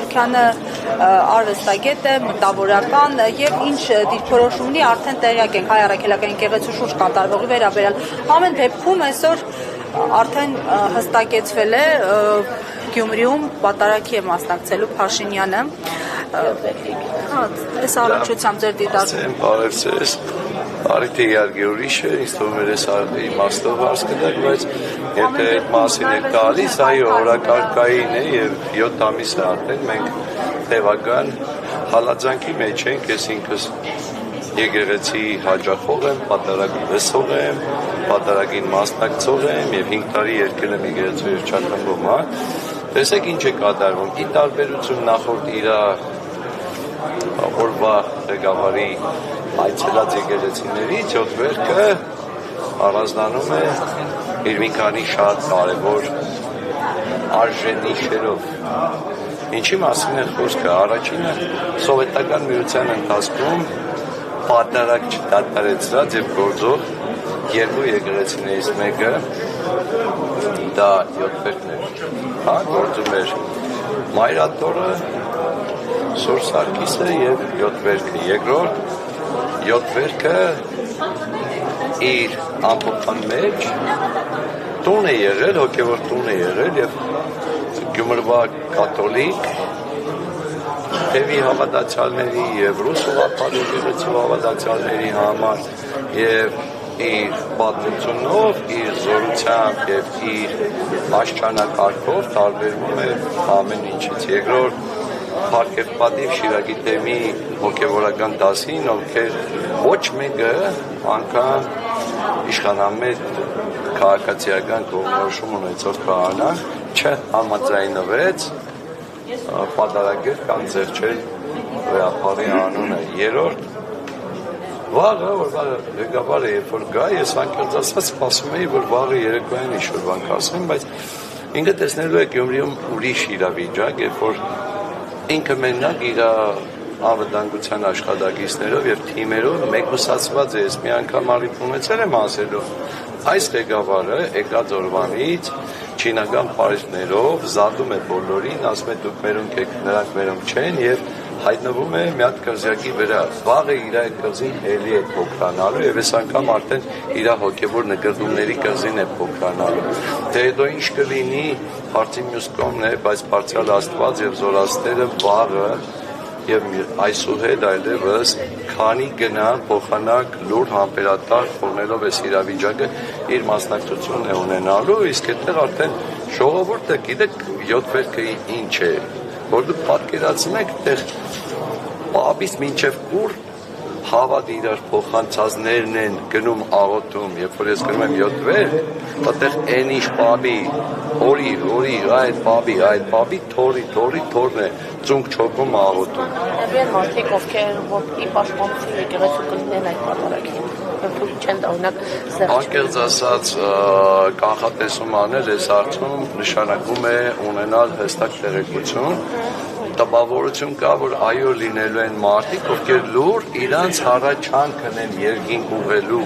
Գևորգյանը արվեստագետ է, մտավորական եւ ինչ դիրքորոշում ունի արդեն տեղյակ ենք Հայ առաքելական եկեղեցու շուրջ կատարվողի վերաբերյալ։ Ամեն դեպքում այսօր արդեն հստակեցվել է Գյումրիում պատարագի է մասնակցելու Փաշինյանը։ Այս առողջությամբ ձեր դիտարկում։ Բարև ձեզ։ Արիթը իհարկե ուրիշ է, ինձ թվում է ես իմաստով հարց կտակ, բայց եթե այդ մասին է գալիս, այո, օրակարգային է եւ 7 ամիս է արդեն մենք տևական հալածանքի մեջ ենք, ես ինքս եկեղեցի հաճախող եմ, պատարագի լսող եմ, պատարագին մասնակցող եմ եւ 5 տարի եկել եմ եկեղեցու երգչախմբում, հա։ Տեսեք ինչ է կատարվում, ի տարբերություն նախորդ իր օրվա ղեկավարի այցելած եկեղեցիներից, 7 վերքը առանձնանում է իր մի քանի շատ կարևոր արժանի շերով։ Ինչի մասին է խոսքը, առաջինը սովետական միության ընթացքում պատարագ չդադարեցրած եւ գործող երկու եկեղեցիներից մեկը դա 7 վերքն էր, հա, գործում էր Մայրաթորը, Սուրբ Սարգիսը եւ 7 վերքը, երկրորդ 7 վերքը իր ամփոփման մեջ տուն է եղել, հոգևոր տուն է եղել եւ Գյումրվա կաթոլիկ թևի հավատացյալների եւ ռուսովապար եկեղեցու հավատացյալների համար եւ իր պատմությունով, իր զորությամբ եւ իր աշճանակարգով տարբերվում է ամեն ինչից։ Երկրորդ Փառք եւ պատիվ Շիրակի թեմի հոգեվորական դասին, ովքեր ոչ մեկը անգամ իշխանամետ քաղաքացիական կողմնորոշում ունեցող քահանա չհամաձայնվեց պատարագել կամ զեղչել վեհապարի անունը։ Երրորդ վաղը, որ ղեկավարը երբ որ գա, ես անկեղծ ասած սպասում էի, որ վաղը երեկոյան ինչ-որ բան կասեմ, բայց ինքը տեսնելու է Գյումրիում ուրիշ իրավիճակ, երբ որ ինքը մենակ իր անվտանգության աշխատակիցներով եւ թիմերով մեկուսացված է, ես մի անգամ առիթ ունեցել եմ ասելու, այս ղեկավարը եկած օրվանից չինական պարիսպներով զատում է բոլորին, ասում է դուք մերոնք եք, նրանք մերոնք չեն եւ հայտնվում է մի հատ կղզյակի վրա, վաղը իր այդ կղզին էլի է փոքրանալու եւ այս անգամ արդեն իր հոգեվոր նկատումների կղզին է փոքրանալու։ Դե հետո ինչ կլինի, հարցի մյուս կողմն է, բայց բարձրալ Աստված եւ զորաստերը վաղը եւ այսուհետ այլևս քանի գնան փոխանակ լուր համբերատար թողնելով այս իրավիճակը իր մասնակցությունն է ունենալու, իսկ այդտեղ արդեն ժողովուրդը գիտեք 7 վերքը ինչ է, որ դուք պատկերացնեք այդտեղ պապից մինչև ուր հավատ իրար փոխանցածներն են գնում աղոթում, երբ որ ես գնում եմ 7 վերք, այդտեղ այն ինչ պապի, օրի, այդ պապի թորն է ծունկ չոքում աղոթում։ Եվ մարդիկ ովքեր որ պաշտպանություն եկեղեցու կլինեն այդ պատարագին, թույլ չեն տա օրինակ զեղչ։ Անկեղծ ասած կանխատեսում անել այս հարցում նշանակում է ունենալ հստակ տեղեկություն, տպավորություն կա, որ այո լինելու են մարդիկ, ովքեր լուր իրանց հառաչան քնեն երկինք ուղղելու,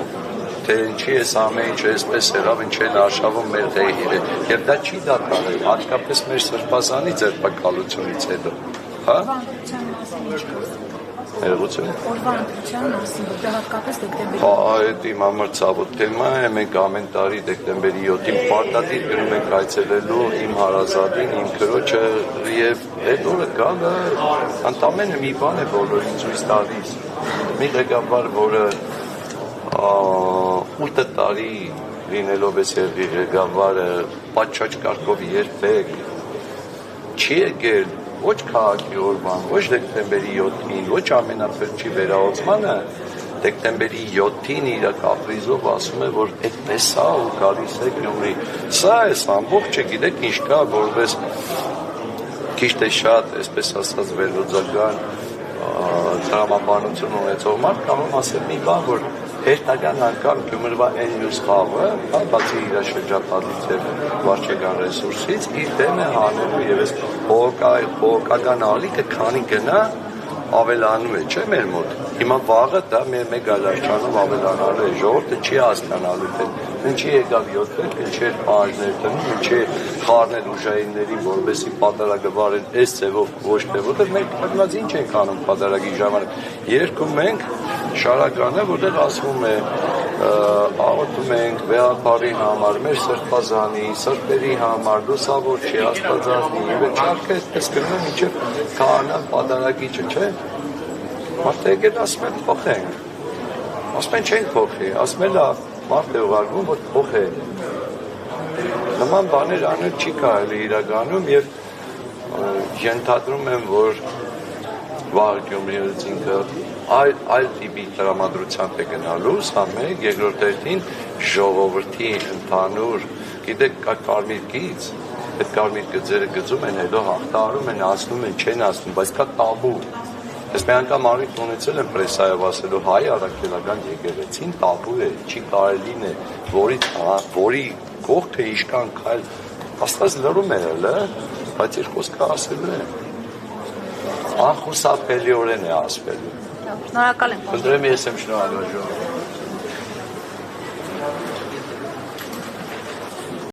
թե ինչի էս ամեն ինչ էսպես եղավ, ինչ են արշավում մեր դեհերը, եւ դա չի դադարել, հատկապես մեր սրբազանի ձերբակալությունից հետո, հա? Ներողություն։ Օրվա ընտրության մասին, որտեղ հատկապես դեկտեմբերի։ Հա, այդ իմ համար ցավոտ թեմա է, մենք ամեն տարի դեկտեմբերի 7-ին պարտադիր գնում ենք այցելելու իմ հարազատին, իմ քրոջը եւ այդ օրը գալը ընդամենը մի բան է բոլորին ցույց տալիս։ Մի ղեկավար, որը 8 տարի լինելով էս ղեկավարը պատշաճ կարգով երբեք չի եկել ոչ քաղաքի օրվան, ոչ դեկտեմբերի 7-ին, ոչ ամենափրկի վերահոսմանը, դեկտեմբերի 7-ին իր կապրիզով ասում է, որ այդպես է ու գալիս է Գյումրի։ Սա էս ամբողջը գիտեք ինչ կա, որպես քիչ թե շատ, այսպես ասած վերլուծական տրամաբանություն ունեցող մարդ կարող ասել մի բան, որ հերթական անգամ Գյումրվա այն մյուս խաղը, բացի իր շրջապատից եւ վարչական ռեսուրսից, իր դեմ է հանելու եւ այս բողոքական ալիքը քանի գնա ավելանում է, չէ՞ մեր մոտ։ Հիմա վաղը դա մեկ այլ աշխարհով ավելանալու է, ժողովուրդը չի հասկանալու, թե ինչի եկավ 7 պետք, ինչի էր պահանջներ դնում, ինչի է խառնել ուժայիններին, որովհետեւ պատարագը վարեն այս ձևով ոչ թե որտեղ մենք կրնած ինչ ենք անում պատարագի ժամանակ։ Երկում ենք շարականը, որտեղ ասվում է աղոթում ենք վեհապարի համար, մեր սրբազանի, սրբերի համար, լուսավոր չի, աստվածածնի, եւ չարքը այսպես գրում են մինչեւ քահանան պատարագիչը, չէ՞։ Մարդը եկել ասում են փոխենք։ Ասում են չենք փոխի, ասում են լավ, մարդ է ուղարկվում, որ փոխե։ Նման բաներ անել չի կարելի իրականում եւ ենթադրում եմ, որ վաղ Գյումրիից ինքը այլ տիպի տրամադրությամբ է գնալու, սա մեկ, երկրորդ հերթին ժողովրդի ընդհանուր, գիտեք, կա կարմիր գիծ, այդ կարմիր գծերը գծում են, հետո հաղթահարում են, ասնում են, չեն ասնում, բայց կա տաբու։ Ես մի անգամ առիթ ունեցել եմ պրեսայով ասելու հայ առաքելական եկեղեցին տաբու է, չի կարելին է, որի կողքը իշքան քայլ, աստված լրում է հələ, բայց իր խոսքը ասելու է։ Անխուսափելիորեն է ասվելու։ Շնորհակալ եմ։ Խնդրեմ ես եմ շնորհակալ ժողովուրդ։